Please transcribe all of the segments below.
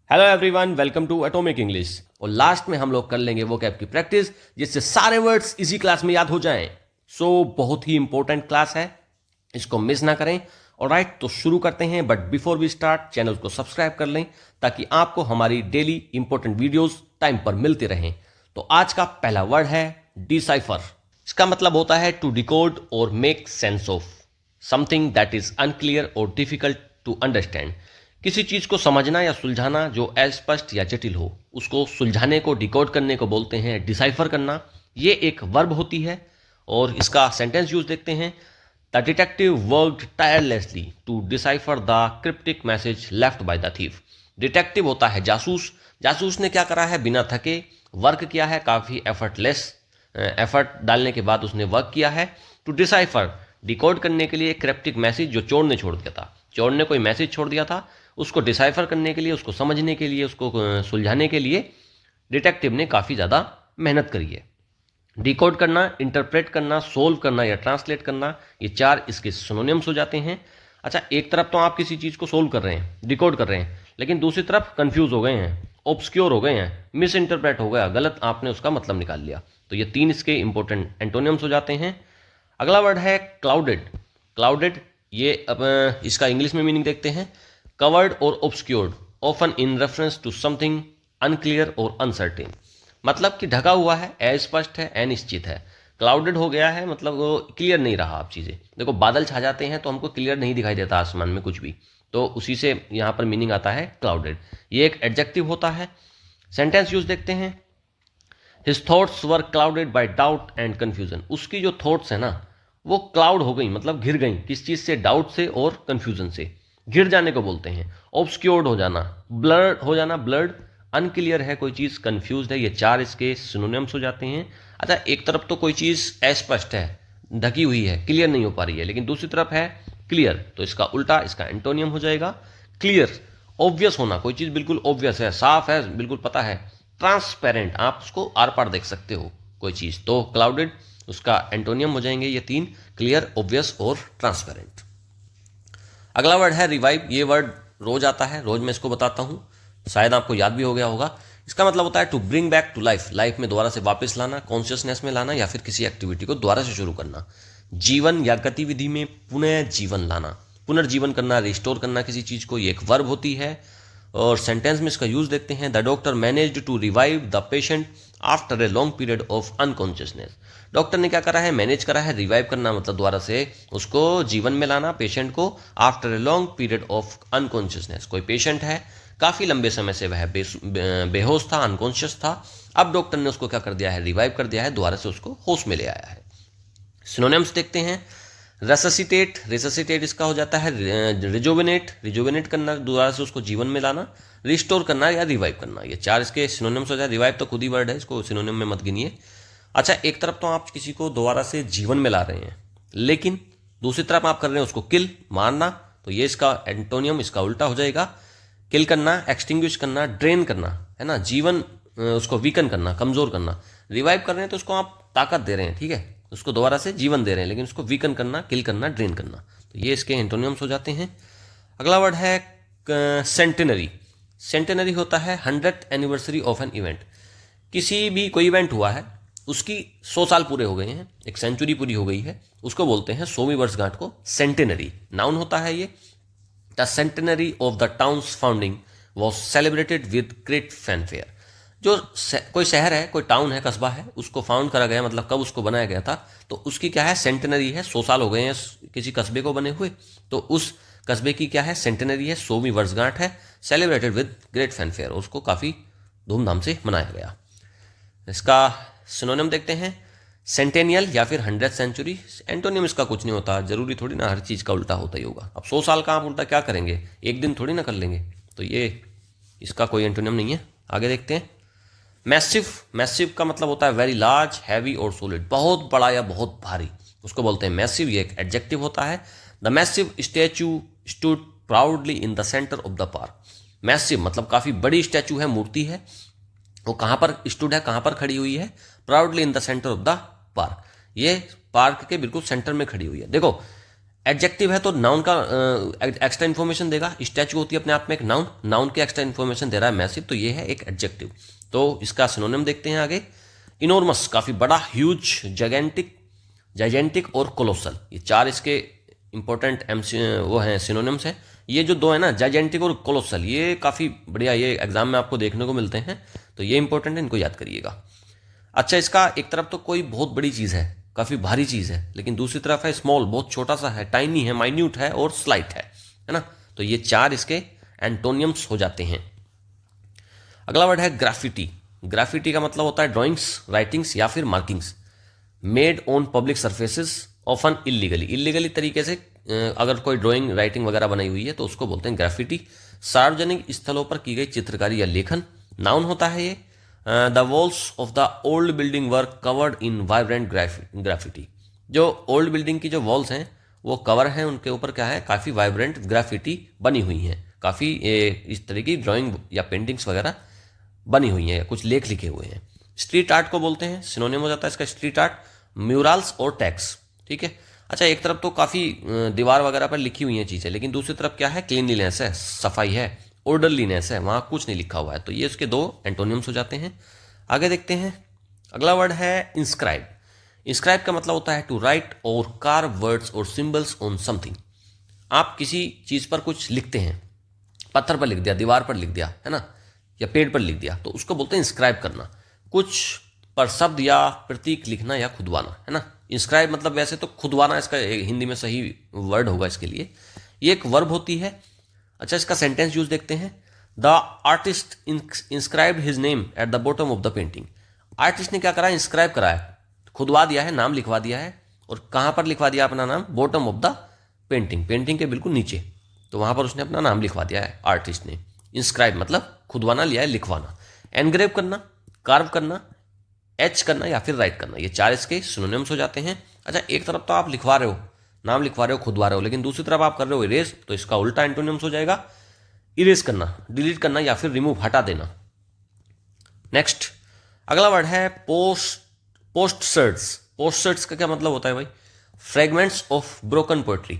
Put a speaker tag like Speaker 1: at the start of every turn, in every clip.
Speaker 1: Hello everyone, welcome to atomic English. और लास्ट में हम लोग कर लेंगे वो कैप की प्रैक्टिस जिससे सारे वर्ड्स इसी क्लास में याद हो जाएं। बहुत ही इंपॉर्टेंट क्लास है, इसको मिस ना करें। और राइट, तो शुरू करते हैं। But before we start, channel को सब्सक्राइब कर लें ताकि आपको हमारी डेली इंपॉर्टेंट वीडियोस टाइम पर मिलते रहें। तो आज का पहला वर्ड है डिसाइफर। इसका मतलब होता है टू डिकोड और make sense of something that is unclear और डिफिकल्ट टू अंडरस्टैंड। किसी चीज को समझना या सुलझाना जो अस्पष्ट या जटिल हो, उसको सुलझाने को, डिकोड करने को बोलते हैं डिसाइफर करना। ये एक वर्ब होती है और इसका सेंटेंस यूज देखते हैं। The detective worked tirelessly to decipher the cryptic message left by the thief. Detective होता है जासूस। जासूस ने क्या करा है? बिना थके वर्क किया है, काफी एफर्ट डालने के बाद उसने वर्क किया है। टू डिसाइफर, डिकोड करने के लिए क्रिप्टिक मैसेज जो चोर ने छोड़ दिया था। चोर ने कोई मैसेज छोड़ दिया था, उसको डिसाइफर करने के लिए, उसको समझने के लिए, उसको सुलझाने के लिए डिटेक्टिव ने काफ़ी ज़्यादा मेहनत करी है। डिकोड करना, इंटरप्रेट करना, सोल्व करना या ट्रांसलेट करना, ये चार इसके सिनोनिम्स हो जाते हैं। अच्छा, एक तरफ तो आप किसी चीज़ को सोल्व कर रहे हैं, डिकोड कर रहे हैं, लेकिन दूसरी तरफ कंफ्यूज हो गए हैं, ऑब्सक्योर हो गए हैं, मिस इंटरप्रेट हो गया, गलत आपने उसका मतलब निकाल लिया। तो ये तीन इसके इंपॉर्टेंट एंटोनियम्स हो जाते हैं। अगला वर्ड है क्लाउडेड। क्लाउडेड, ये अब इसका इंग्लिश में मीनिंग देखते हैं। कवर्ड और obscured, often in reference to something unclear और अनसर्टेन। मतलब कि ढका हुआ है, अस्पष्ट है, अनिश्चित है। क्लाउडेड हो गया है मतलब वो क्लियर नहीं रहा। आप चीज़ें देखो, बादल छा जाते हैं तो हमको क्लियर नहीं दिखाई देता आसमान में कुछ भी, तो उसी से यहाँ पर मीनिंग आता है क्लाउडेड। ये एक एडजेक्टिव होता है। सेंटेंस यूज देखते हैं। His thoughts were clouded by doubt and confusion. उसकी जो थॉट्स है ना, वो क्लाउड हो गई, मतलब घिर गई। किस चीज़ से? डाउट से और कन्फ्यूजन से। घिर जाने को बोलते हैं। ऑब्सक्योर्ड हो जाना, ब्लर्ड हो जाना, ब्लर्ड, अनक्लियर है कोई चीज़, कन्फ्यूज्ड है, ये चार इसके सिनोनिम्स हो जाते हैं। अच्छा, एक तरफ तो कोई चीज़ अस्पष्ट है, ढकी हुई है, क्लियर नहीं हो पा रही है, लेकिन दूसरी तरफ है क्लियर, तो इसका उल्टा, इसका एंटोनियम हो जाएगा क्लियर। ऑब्वियस होना, कोई चीज़ बिल्कुल ऑब्वियस है, साफ है, बिल्कुल पता है। ट्रांसपेरेंट, आप उसको आर पार देख सकते हो कोई चीज़, तो क्लाउडेड उसका एंटोनियम हो जाएंगे ये तीन, क्लियर, ऑब्वियस और ट्रांसपेरेंट। अगला वर्ड है रिवाइव। ये वर्ड रोज आता है, रोज मैं इसको बताता हूँ, शायद आपको याद भी हो गया होगा। इसका मतलब होता है to bring back to life, life में दोबारा से वापस लाना, कॉन्शियसनेस में लाना, या फिर किसी एक्टिविटी को दोबारा से शुरू करना। जीवन या गतिविधि में पुनः जीवन लाना, पुनर्जीवन करना, रिस्टोर करना किसी चीज को, ये एक वर्ब होती है। और सेंटेंस में इसका यूज देखते हैं। The doctor managed to revive the patient after a long period of unconsciousness. Doctor ने क्या करा है? मैनेज करा है। रिवाइव करना मतलब दोबारा से उसको जीवन में लाना, पेशेंट को, after a long period of unconsciousness. कोई पेशेंट है, काफी लंबे समय से वह बेहोश था, अनकॉन्शियस था। अब डॉक्टर ने उसको क्या कर दिया है? रिवाइव कर दिया है, दोबारा से उसको होश में ले आया है। सिनोनिम्स देखते हैं। रेससिटेट, रेससिटेट इसका हो जाता है रिजोविनेट, रिजोविनेट करना, दोबारा से उसको जीवन में लाना। रिस्टोर करना या रिवाइव करना, ये चार इसके सिनोनिम्स हो जाए। रिवाइव तो खुद ही वर्ड है, इसको सिनोनिम में मत गिनिए। अच्छा, एक तरफ तो आप किसी को दोबारा से जीवन में ला रहे हैं, लेकिन दूसरी तरफ आप कर रहे हैं उसको किल, मारना, तो ये इसका एंटोनियम, इसका उल्टा हो जाएगा। किल करना, एक्सटिंग्विश करना, ड्रेन करना, है ना, जीवन, उसको वीकन करना, कमजोर करना। रिवाइव कर रहे हैं तो उसको आप ताकत दे रहे हैं, ठीक है, उसको दोबारा से जीवन दे रहे हैं, लेकिन उसको वीकन करना, किल करना, ड्रेन करना, तो ये इसके एंटोनियम्स हो जाते हैं। अगला वर्ड है सेंटेनरी। सेंटेनरी होता है 100th anniversary of an event. किसी भी कोई इवेंट हुआ है, उसकी 100 साल पूरे हो गए हैं, एक सेंचुरी पूरी हो गई है, उसको बोलते हैं 100वीं वर्षगांठ को सेंटेनरी। नाउन होता है ये। The centenary of the towns founding was celebrated with great fanfare. जो कोई शहर है, कोई टाउन है, कस्बा है, उसको फाउंड करा गया, मतलब कब उसको बनाया गया था, तो उसकी क्या है? सेंटेनरी है। 100 साल हो गए हैं किसी कस्बे को बने हुए, तो उस कस्बे की क्या है? सेंटेनरी है, 100वीं वर्षगांठ है। सेलिब्रेटेड विद ग्रेट फैनफेयर, उसको काफ़ी धूमधाम से मनाया गया। इसका सिनोनिम देखते हैं। सेंटेनियल या फिर 100th सेंचुरी। एंटोनियम इसका कुछ नहीं होता, जरूरी थोड़ी ना हर चीज़ का उल्टा होता ही होगा। अब 100 साल का आप उल्टा क्या करेंगे? एक दिन थोड़ी ना कर लेंगे, तो ये इसका कोई एंटोनियम नहीं है। आगे देखते हैं। मैसिव। मैसिव का मतलब होता है वेरी लार्ज, हैवी और सॉलिड, बहुत बड़ा या बहुत भारी, उसको बोलते हैं मैसिव। ये एक एडजेक्टिव होता है। The massive statue stood proudly in the centre of the park. Massive मतलब काफ़ी बड़ी स्टैचू है, मूर्ति है, वो कहाँ पर स्टूड है, कहाँ पर खड़ी हुई है? Proudly in the centre of the park, ये पार्क के बिल्कुल सेंटर में खड़ी हुई है। देखो, एडजेक्टिव है तो नाउन का एक्स्ट्रा इन्फॉर्मेशन देगा। स्टैचू होती है अपने आप में एक नाउन, नाउन के एक्स्ट्रा इन्फॉर्मेशन दे रहा है मैसिव, तो ये है एक एडजेक्टिव। तो इसका सिनोनिम देखते हैं आगे। इनॉर्मस काफ़ी बड़ा, ह्यूज, जाइजेंटिक और कोलोसल, ये चार इसके इंपॉर्टेंट वो हैं सिनोनिम्स हैं। ये जो दो है ना, जाइजेंटिक और कोलोसल, ये काफ़ी बढ़िया, ये एग्जाम में आपको देखने को मिलते हैं, तो ये इंपॉर्टेंट है, इनको याद करिएगा। अच्छा, इसका एक तरफ तो कोई बहुत बड़ी चीज़ है, काफ़ी भारी चीज़ है, लेकिन दूसरी तरफ है स्मॉल, बहुत छोटा सा है, टाइनी है, माइन्यूट है और स्लाइट है ना। तो ये चार इसके एंटोनियम्स हो जाते हैं। अगला वर्ड है ग्राफिटी। ग्राफिटी का मतलब होता है ड्राइंग्स, राइटिंग्स या फिर markings made on public surfaces often illegally तरीके से अगर कोई ड्राइंग, राइटिंग वगैरह बनाई हुई है तो उसको बोलते हैं ग्राफिटी। सार्वजनिक स्थलों पर की गई चित्रकारी या लेखन, नाउन होता है ये। The walls of the old building were covered in vibrant graffiti. जो ओल्ड बिल्डिंग की जो वॉल्स हैं वो कवर हैं, उनके ऊपर क्या है, काफ़ी वाइब्रेंट ग्राफिटी बनी हुई हैं, काफ़ी इस तरह की ड्राइंग या पेंटिंग्स वगैरह बनी हुई हैं, कुछ लेख लिखे हुए हैं। स्ट्रीट आर्ट को बोलते हैं, सिनोनिम हो जाता है इसका स्ट्रीट आर्ट, म्यूरल्स और टैक्स। ठीक है। अच्छा, एक तरफ तो काफ़ी दीवार वगैरह पर लिखी हुई हैं चीज़ें, लेकिन दूसरी तरफ क्या है, क्लीनलीनेस है, सफाई है, ऑर्डरलीनेस है, वहाँ कुछ नहीं लिखा हुआ है, तो ये इसके दो एंटोनियम्स हो जाते हैं। आगे देखते हैं। अगला वर्ड है इंस्क्राइब। इंस्क्राइब का मतलब होता है टू राइट और कार्व वर्ड्स और सिंबल्स ऑन समथिंग। आप किसी चीज़ पर कुछ लिखते हैं, पत्थर पर लिख दिया, दीवार पर लिख दिया, है ना, या पेड़ पर लिख दिया, तो उसको बोलते हैं इंस्क्राइब करना। कुछ पर शब्द या प्रतीक लिखना या खुदवाना, है ना। इंस्क्राइब मतलब वैसे तो खुदवाना इसका हिंदी में सही वर्ड होगा इसके लिए, ये एक वर्ब होती है। अच्छा, इसका सेंटेंस यूज देखते हैं। The artist inscribed his name at the bottom of the painting. Artist ने क्या करा, इंस्क्राइब करा है, खुदवा दिया है, नाम लिखवा दिया है, और कहाँ पर लिखवा दिया अपना नाम, bottom of the painting, painting के बिल्कुल नीचे, तो वहाँ पर उसने अपना नाम लिखवा दिया है आर्टिस्ट ने। इंस्क्राइब मतलब खुदवाना, लिया है लिखवाना। एनग्रेव करना, कार्व करना, एच करना या फिर राइट करना, ये चार इसके सिनोनिम्स हो जाते हैं। अच्छा, एक तरफ तो आप लिखवा रहे हो, नाम लिखवा रहे हो, खुदवा रहे हो, लेकिन दूसरी तरफ आप कर रहे हो इरेज, तो इसका उल्टा एंटोनिम्स हो जाएगा इरेज करना, डिलीट करना या फिर रिमूव, हटा देना। नेक्स्ट, अगला वर्ड है पोस्टसर्ट्स। पोस्टसर्ट्स का क्या मतलब होता है भाई, फ्रेगमेंट्स ऑफ ब्रोकन पोएट्री।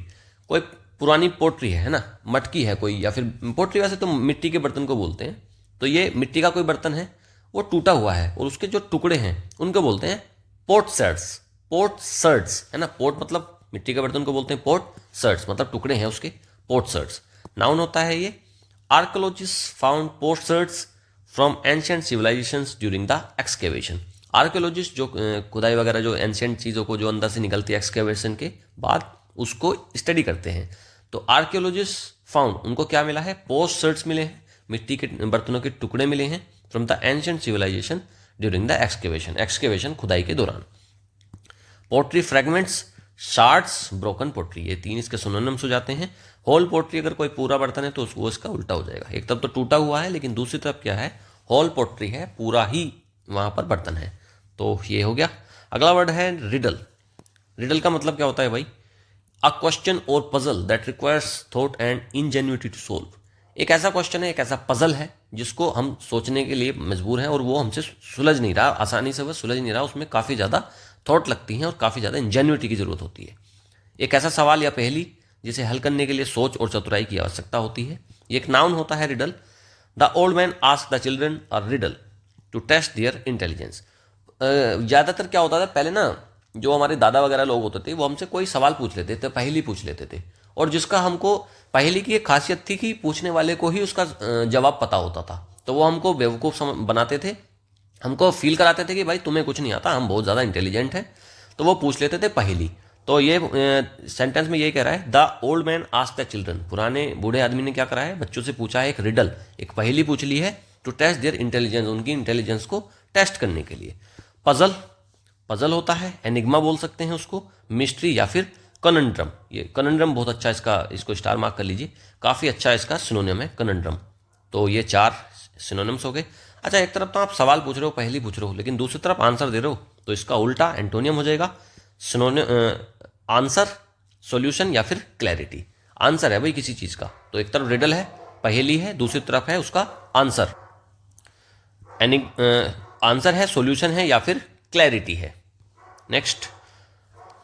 Speaker 1: कोई पुरानी पोट्री है ना, मटकी है कोई, या फिर पोट्री वैसे तो मिट्टी के बर्तन को बोलते हैं, तो ये मिट्टी का कोई बर्तन है, वो टूटा हुआ है और उसके जो टुकड़े हैं उनको बोलते हैं पोटसर्ट्स। पोटसर्ट्स, है ना, पोट मतलब मिट्टी के बर्तन को बोलते हैं पोटसर्ट्स, मतलब टुकड़े हैं उसके, पोटसर्ट्स। नाउन होता है ये। Archaeologist found potsherds from ancient civilisations during the excavation. Archaeologist जो खुदाई वगैरह, जो एंशिएंट चीज़ों को जो अंदर से निकलती है एक्सकेवेशन के बाद, उसको स्टडी करते हैं। तो आर्कियोलॉजिस्ट फाउंड, उनको क्या मिला है, पोस्टसर्ट्स मिले हैं, मिट्टी के बर्तनों के टुकड़े मिले हैं from the ancient civilisation during the excavation, खुदाई के दौरान। Pottery fragments, shards, broken pottery, ये तीन इसके सिनोनिम्स हो जाते हैं। होल पोट्री अगर कोई पूरा बर्तन है तो वो इसका उल्टा हो जाएगा, एक तरफ तो टूटा हुआ है लेकिन दूसरी तरफ क्या है, होल पोट्री है, पूरा ही वहाँ पर बर्तन है, तो ये हो गया। अगला वर्ड है रिडल। रिडल का मतलब क्या होता है भाई, a question or puzzle that requires thought and ingenuity to solve. एक ऐसा क्वेश्चन है, एक ऐसा पजल है जिसको हम सोचने के लिए मजबूर हैं और वो हमसे सुलझ नहीं रहा, आसानी से वो सुलझ नहीं रहा, उसमें काफ़ी ज़्यादा थॉट लगती हैं और काफ़ी ज़्यादा इंजेन्युइटी की ज़रूरत होती है। एक ऐसा सवाल या पहेली जिसे हल करने के लिए सोच और चतुराई की आवश्यकता होती है, ये एक नाउन होता है riddle. The old man asked the children a riddle to test their intelligence. ज़्यादातर क्या होता था पहले ना, जो हमारे दादा वगैरह लोग होते थे वो हमसे कोई सवाल पूछ लेते थे, पहेली पूछ लेते थे, और जिसका हमको पहेली की एक खासियत थी कि पूछने वाले को ही उसका जवाब पता होता था, तो वो हमको बेवकूफ़ बनाते थे, हमको फील कराते थे कि भाई तुम्हें कुछ नहीं आता, हम बहुत ज़्यादा इंटेलिजेंट हैं, तो वो पूछ लेते थे पहेली। तो ये सेंटेंस में ये कह रहा है, the old man asked the children, पुराने बूढ़े आदमी ने क्या करा है, बच्चों से पूछा है एक रिडल, एक पहेली पूछ ली है, टू टेस्ट देयर इंटेलिजेंस, उनकी इंटेलिजेंस को टेस्ट करने के लिए। पजल, पजल होता है, एनिग्मा बोल सकते हैं उसको, मिस्ट्री या फिर कनंड्रम। ये कनंड्रम बहुत अच्छा, इसको स्टार मार्क कर लीजिए, काफ़ी अच्छा इसका सिनोनिम है कनंड्रम। तो ये चार सिनोनिम्स हो गए। अच्छा, एक तरफ तो आप सवाल पूछ रहे हो, पहेली पूछ रहे हो, लेकिन दूसरी तरफ आंसर दे रहे हो, तो इसका उल्टा एंटोनियम हो जाएगा आंसर, सॉल्यूशन या फिर क्लैरिटी। आंसर है भाई किसी चीज़ का, तो एक तरफ रिडल है, पहेली है, दूसरी तरफ है उसका आंसर, आंसर है, सॉल्यूशन है या फिर क्लैरिटी है। नेक्स्ट,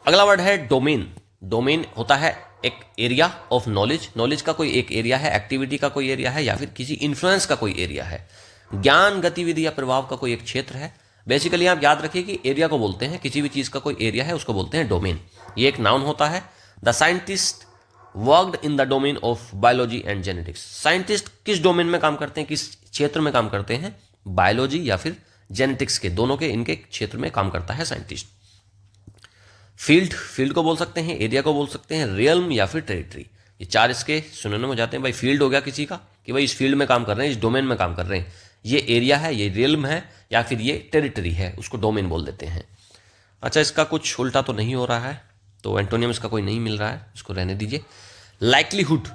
Speaker 1: अगला वर्ड है डोमेन। डोमेन होता है एक एरिया ऑफ नॉलेज, नॉलेज का कोई एक एरिया है, एक्टिविटी का कोई एरिया है, या फिर किसी इन्फ्लुएंस का कोई एरिया है, ज्ञान, गतिविधि या प्रभाव का कोई एक क्षेत्र है। बेसिकली आप याद रखिए कि एरिया को बोलते हैं, किसी भी चीज़ का कोई एरिया है उसको बोलते हैं डोमेन। ये एक नाउन होता है। The scientist worked in the domain of biology and genetics. Scientist किस डोमेन में काम करते हैं, किस क्षेत्र में काम करते हैं? बायोलॉजी या फिर जेनेटिक्स के, दोनों के इनके क्षेत्र में काम करता है साइंटिस्ट। फील्ड, फील्ड को बोल सकते हैं, एरिया को बोल सकते हैं, रियल्म या फिर टेरिटरी। ये चार इसके सिनोनिम हो जाते हैं। भाई फील्ड हो गया किसी का कि भाई इस फील्ड में काम कर रहे हैं, इस डोमेन में काम कर रहे हैं, ये एरिया है, ये रियल्म है, या फिर ये टेरिटरी है, उसको डोमेन बोल देते हैं। अच्छा, इसका कुछ उल्टा तो नहीं हो रहा है, तो एंटोनियम इसका कोई नहीं मिल रहा है, इसको रहने दीजिए। लाइक्लीहुड,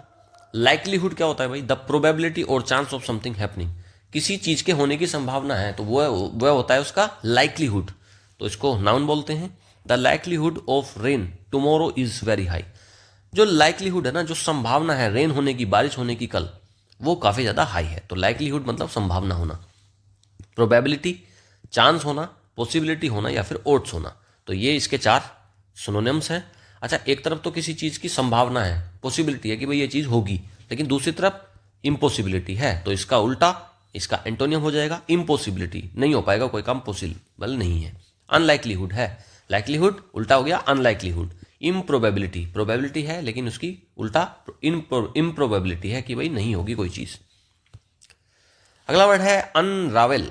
Speaker 1: लाइक्लीहुड क्या होता है भाई? द प्रोबेबिलिटी और चांस ऑफ समथिंग हैपनिंग। किसी चीज के होने की संभावना है तो वह होता है उसका लाइक्लीहुड, तो इसको नाउन बोलते हैं। The likelihood of rain tomorrow is very high. जो लाइक्लीहुड है ना, जो संभावना है रेन होने की, बारिश होने की कल, वो काफी ज्यादा हाई है। तो लाइक्लीहुड मतलब संभावना होना, प्रोबेबिलिटी चांस होना, पॉसिबिलिटी होना या फिर ओड्स होना। तो ये इसके चार सिनोनिम्स हैं। अच्छा, एक तरफ तो किसी चीज की संभावना है, पॉसिबिलिटी है कि भाई ये चीज होगी, लेकिन दूसरी तरफ इम्पॉसिबिलिटी है, तो इसका उल्टा, इसका एंटोनियम हो जाएगा इम्पॉसिबिलिटी। नहीं हो पाएगा, कोई काम पॉसिबल नहीं है। अनलाइकलीहुड है, लाइकलीहुड उल्टा हो गया अनलाइकलीहुड। इम्प्रोबेबिलिटी, प्रोबेबिलिटी है लेकिन उसकी उल्टा इम्प्रोबेबिलिटी है कि भाई नहीं होगी कोई चीज। अगला वर्ड है अनरावेल।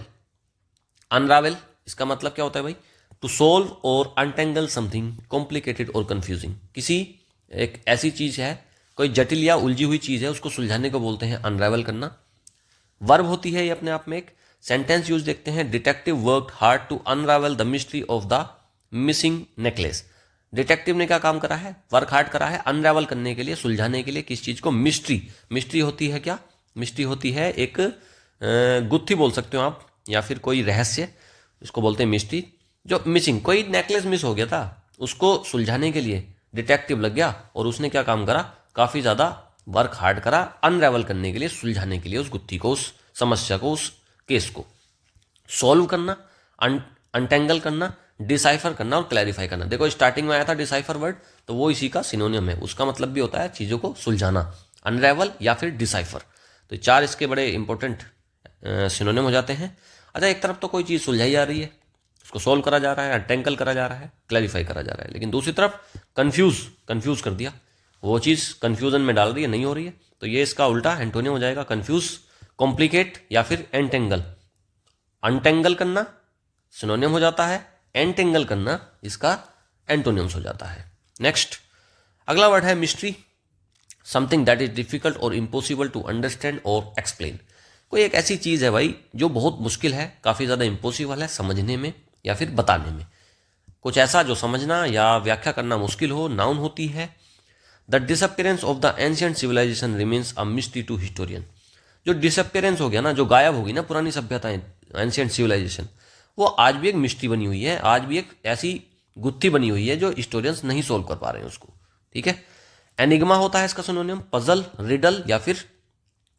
Speaker 1: अनरावेल इसका मतलब क्या होता है भाई? टू सोल्व और अनटेंगल समथिंग कॉम्प्लिकेटेड और कंफ्यूजिंग। किसी एक ऐसी चीज है, कोई जटिल या उलझी हुई चीज है, उसको सुलझाने को बोलते हैं अनरावेल करना। वर्ब होती है ये अपने आप में एक। सेंटेंस यूज देखते हैं, detective worked hard to unravel the mystery of the missing necklace. Detective ने क्या काम करा है? वर्क हार्ड करा है अनरावल करने के लिए, सुलझाने के लिए। किस चीज को? मिस्ट्री। मिस्ट्री होती है क्या? मिस्ट्री होती है एक गुत्थी बोल सकते हो आप, या फिर कोई रहस्य, इसको बोलते हैं मिस्ट्री। जो मिसिंग, कोई नेकलेस मिस हो गया था, उसको सुलझाने के लिए डिटेक्टिव लग गया और उसने क्या काम करा? काफी ज्यादा वर्क हार्ड करा अनरावल करने के लिए, सुलझाने के लिए उस गुत्थी को, उस समस्या को, उस केस को। सॉल्व करना, अनटेंगल करना, डिसाइफर करना और क्लैरिफाई करना। देखो स्टार्टिंग में आया था डिसाइफर वर्ड, तो वो इसी का सिनोनियम है। उसका मतलब भी होता है चीजों को सुलझाना, अनरावल या फिर डिसाइफर। तो चार इसके बड़े इंपॉर्टेंट सिनोनिम हो जाते हैं। अच्छा, एक तरफ तो कोई चीज सुलझाई जा रही है, उसको सोल्व करा जा रहा है, अनटेंगल करा जा रहा है, क्लैरिफाई करा जा रहा है, लेकिन दूसरी तरफ कंफ्यूज कर दिया, वो चीज कंफ्यूजन में डाल रही है, नहीं हो रही है। तो ये इसका उल्टा एंटोनियम हो जाएगा कंफ्यूज, कॉम्प्लिकेट या फिर एंटेंगल। अनटेंगल करना सिनोनियम हो जाता है, एंटेंगल करना इसका एंटोनियम्स हो जाता है। नेक्स्ट, अगला वर्ड है mystery. Something that is difficult और इम्पॉसिबल टू अंडरस्टैंड और एक्सप्लेन। कोई एक ऐसी चीज है भाई जो बहुत मुश्किल है, काफी ज्यादा इम्पॉसिबल है समझने में या फिर बताने में। कुछ ऐसा जो समझना या व्याख्या करना मुश्किल हो, नाउन होती है। The disappearance of the ancient civilisation remains a mystery to historian. जो डिसअपियरेंस हो गया ना, जो गायब होगी ना पुरानी सभ्यताएं, एंशिएंट सिविलाइजेशन, वो आज भी एक मिस्ट्री बनी हुई है, आज भी एक ऐसी गुत्थी बनी हुई है जो हिस्टोरियंस नहीं सोल्व कर पा रहे हैं उसको। ठीक है। एनिग्मा होता है इसका सिनोनियम, पजल, रिडल या फिर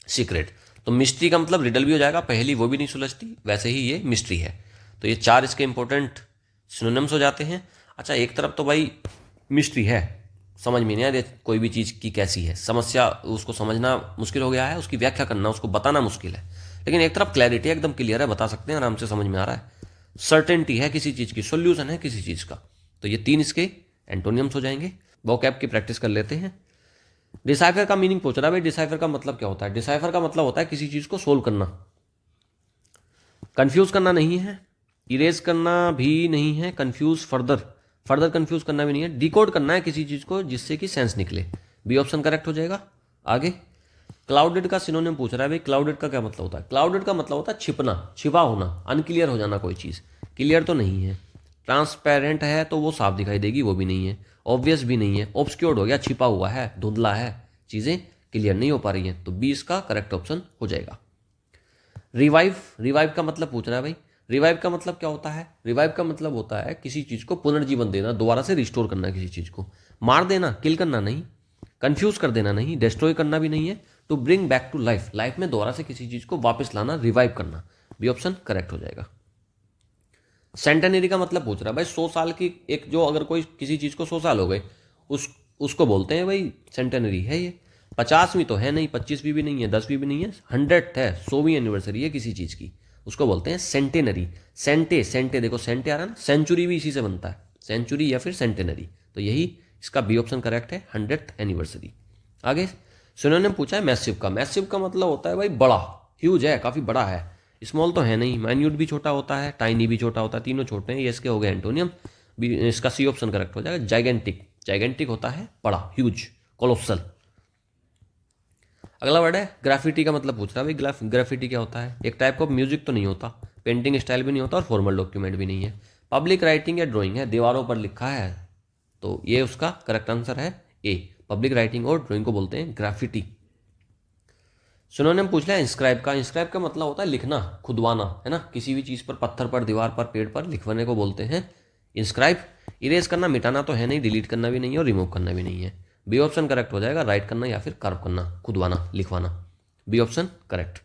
Speaker 1: सीक्रेट। तो मिस्ट्री का मतलब रिडल भी हो जाएगा, पहली वो भी नहीं सुलझती, वैसे ही ये मिस्ट्री है। तो ये चार इसके इंपॉर्टेंट सिनोनिम्स हो जाते हैं। अच्छा, एक तरफ तो भाई मिस्ट्री है, समझ में नहीं आ रही कोई भी चीज़ की कैसी है, समस्या उसको समझना मुश्किल हो गया है, उसकी व्याख्या करना, उसको बताना मुश्किल है। लेकिन एक तरफ क्लैरिटी एकदम क्लियर है, बता सकते हैं, आराम से समझ में आ रहा है। सर्टेनिटी है किसी चीज़ की, सोल्यूशन है किसी चीज़ का। तो ये तीन इसके एंटोनियम्स हो जाएंगे। वोकैब की प्रैक्टिस कर लेते हैं। डिसाइफर का मीनिंग पूछ रहा है भाई, डिसाइफर का मतलब क्या होता है? डिसाइफर का मतलब होता है किसी चीज़ को सोल्व करना। कंफ्यूज करना नहीं है, इरेज करना भी नहीं है, कंफ्यूज फर्दर कंफ्यूज करना भी नहीं है, डिकोड करना है किसी चीज को जिससे कि सेंस निकले। बी ऑप्शन करेक्ट हो जाएगा। आगे क्लाउडेड का सिनोनिम पूछ रहा है भाई, क्लाउडेड का क्या मतलब होता है? क्लाउडेड का मतलब होता है छिपना, छिपा होना, अनक्लियर हो जाना कोई चीज। क्लियर तो नहीं है। ट्रांसपेरेंट है तो वो साफ दिखाई देगी, वो भी नहीं है। ऑब्वियस भी नहीं है। ऑब्सक्योर्ड हो गया, छिपा हुआ है, धुंधला है, चीजें क्लियर नहीं हो पा रही हैं। तो बी इसका करेक्ट ऑप्शन हो जाएगा। रिवाइव का मतलब पूछ रहा है भाई, रिवाइव का मतलब क्या होता है? रिवाइव का मतलब होता है किसी चीज को पुनर्जीवन देना, दोबारा से रिस्टोर करना किसी चीज को। मार देना, किल करना नहीं, कंफ्यूज कर देना नहीं, डिस्ट्रॉय करना भी नहीं है। To bring back to life, life में दोबारा से किसी चीज को वापस लाना, रिवाइव करना। बी ऑप्शन करेक्ट हो जाएगा। सेंटेनरी का मतलब पूछ रहा है भाई, 100 साल की एक, जो अगर कोई किसी चीज को 100 साल हो गए, उसको बोलते हैं भाई सेंटेनरी है ये। 50वीं तो है नहीं, 25वीं भी नहीं है, 10वीं भी नहीं है, 100th है, 100वीं एनिवर्सरी है किसी चीज़ की, उसको बोलते हैं सेंटेनरी। सेंटे सेंटे देखो सेंटे आ रहा है ना, सेंचुरी भी इसी से बनता है, सेंचुरी या फिर सेंटेनरी। तो यही इसका बी ऑप्शन करेक्ट है, 100th एनिवर्सरी। आगे सिनोनिम पूछा है मैसिव का। मैसिव का मतलब होता है भाई बड़ा, ह्यूज है, काफ़ी बड़ा है। स्मॉल तो है नहीं, माइन्यूट भी छोटा होता है, टाइनी भी छोटा होता है, तीनों छोटे हैं, ये इसके हो गए एंटोनियम। इसका सी ऑप्शन करेक्ट हो जाएगा। जाइगेंटिक, जाइगेंटिक होता है बड़ा, ह्यूज, कोलोसल। अगला वर्ड है ग्राफिटी का मतलब पूछ रहा है भाई ग्राफिटी क्या होता है। एक टाइप का म्यूजिक तो नहीं होता, पेंटिंग स्टाइल भी नहीं होता और फॉर्मल डॉक्यूमेंट भी नहीं है। पब्लिक राइटिंग या ड्राइंग है, दीवारों पर लिखा है, तो ये उसका करेक्ट आंसर है ए। पब्लिक राइटिंग और ड्राइंग को बोलते हैं ग्राफिटी। सिनोनिम पूछ लिया इंस्क्राइब का। इंस्क्राइब का मतलब होता है लिखना, खुदवाना, है ना, किसी भी चीज़ पर, पत्थर पर, दीवार पर, पेड़ पर लिखवाने को बोलते हैं इंस्क्राइब। इरेज करना, मिटाना तो है नहीं, डिलीट करना भी नहीं है और रिमूव करना भी नहीं है। बी ऑप्शन करेक्ट हो जाएगा, राइट करना या फिर कर्व करना, खुदवाना, लिखवाना। B option correct.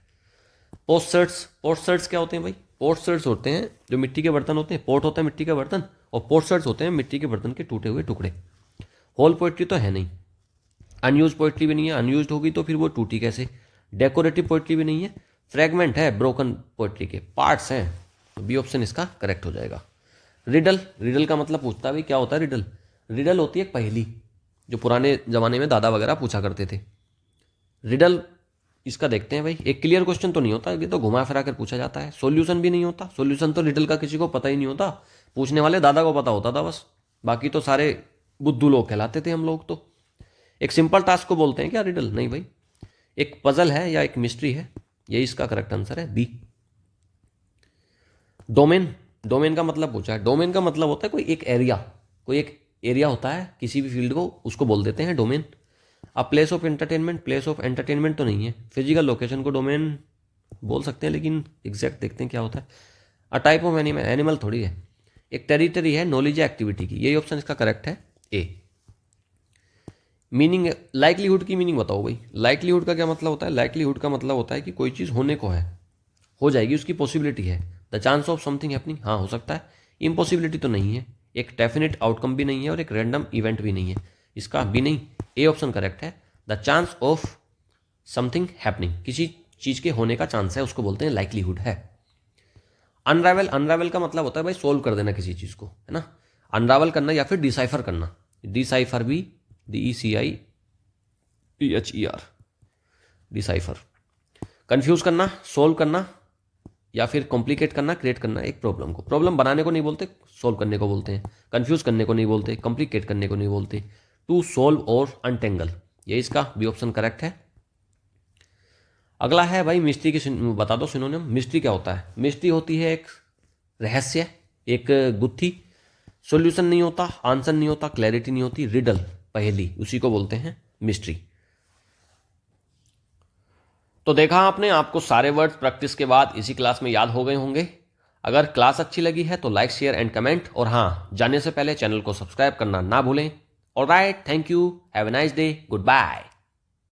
Speaker 1: Posters, posters क्या होते हैं भाई? पोस्टर्स होते हैं जो मिट्टी के बर्तन होते हैं, पोट होता है मिट्टी का बर्तन, और पोस्टर्स होते हैं मिट्टी के बर्तन के टूटे हुए टुकड़े। होल पोइट्री तो है नहीं, अनयूज पोइट्री भी नहीं है, अनयूज होगी तो फिर वो टूटी कैसे। डेकोरेटिव पोइट्री भी नहीं है, फ्रेगमेंट है, ब्रोकन पोइट्री के पार्ट्स हैं, तो बी ऑप्शन इसका करेक्ट हो जाएगा। रिडल, रिडल का मतलब पूछता है भाई क्या होता है रिडल। रिडल होती है एक पहेली, जो पुराने ज़माने में दादा वगैरह पूछा करते थे। रिडल इसका देखते हैं भाई, एक क्लियर क्वेश्चन तो नहीं होता, ये तो घुमा फिरा कर पूछा जाता है। सॉल्यूशन भी नहीं होता, सॉल्यूशन तो रिडल का किसी को पता ही नहीं होता, पूछने वाले दादा को पता होता था बस, बाकी तो सारे बुद्धू लोग कहलाते थे हम लोग। तो एक सिंपल टास्क को बोलते हैं क्या रिडल? नहीं भाई, एक पजल है या एक मिस्ट्री है, यही इसका करेक्ट आंसर है बी। डोमेन, डोमेन का मतलब पूछा है। डोमेन का मतलब होता है कोई एक एरिया, कोई एक एरिया होता है किसी भी फील्ड को, उसको बोल देते हैं डोमेन। अब place of entertainment, place of entertainment तो नहीं है, फिजिकल लोकेशन को डोमेन बोल सकते हैं, लेकिन एग्जैक्ट देखते हैं क्या होता है। A type of animal, animal थोड़ी है। एक टेरिटरी है नॉलेज या एक्टिविटी की, यही ऑप्शन इसका करेक्ट है ए। मीनिंग, लाइकलीहुड की मीनिंग बताओ भाई। लाइकलीहुड का क्या मतलब होता है? लाइकलीहुड का मतलब होता है कि कोई चीज़ होने को है, हो जाएगी, उसकी पॉसिबिलिटी है। The chance of something happening, हाँ हो सकता है। इम्पॉसिबिलिटी तो नहीं है, एक डेफिनेट आउटकम भी नहीं है और एक रैंडम इवेंट भी नहीं है, इसका भी नहीं, ए ऑप्शन करेक्ट है। The chance of something happening, किसी चीज़ के होने का चांस है, उसको बोलते हैं लाइकलीहुड है। अनरावल, अनरावल का मतलब होता है भाई सोल्व कर देना किसी चीज़ को, है ना, अनरावल करना या फिर डिसाइफर करना। डिसाइफर भी DECIPHER, डिसाइफर। कंफ्यूज करना, सोल्व करना या फिर कॉम्प्लिकेट करना, क्रिएट करना एक प्रॉब्लम को। प्रॉब्लम बनाने को नहीं बोलते, सोल्व करने को बोलते हैं। कंफ्यूज करने को नहीं बोलते, कॉम्प्लिकेट करने को नहीं बोलते। टू सोल्व और अनटेंगल, ये इसका बी ऑप्शन करेक्ट है। अगला है भाई मिस्ट्री की, बता दो सिनोनिम। मिस्ट्री क्या होता है? मिस्ट्री होती है एक रहस्य, एक गुत्थी, सॉल्यूशन नहीं होता, आंसर नहीं होता, क्लैरिटी नहीं होती, रिडल, पहेली, उसी को बोलते हैं मिस्ट्री। तो देखा आपने, आपको सारे वर्ड्स प्रैक्टिस के बाद इसी क्लास में याद हो गए होंगे। अगर क्लास अच्छी लगी है तो लाइक, शेयर एंड कमेंट, और हाँ, जाने से पहले चैनल को सब्सक्राइब करना ना भूलें। Alright, thank you, have a nice day, good bye.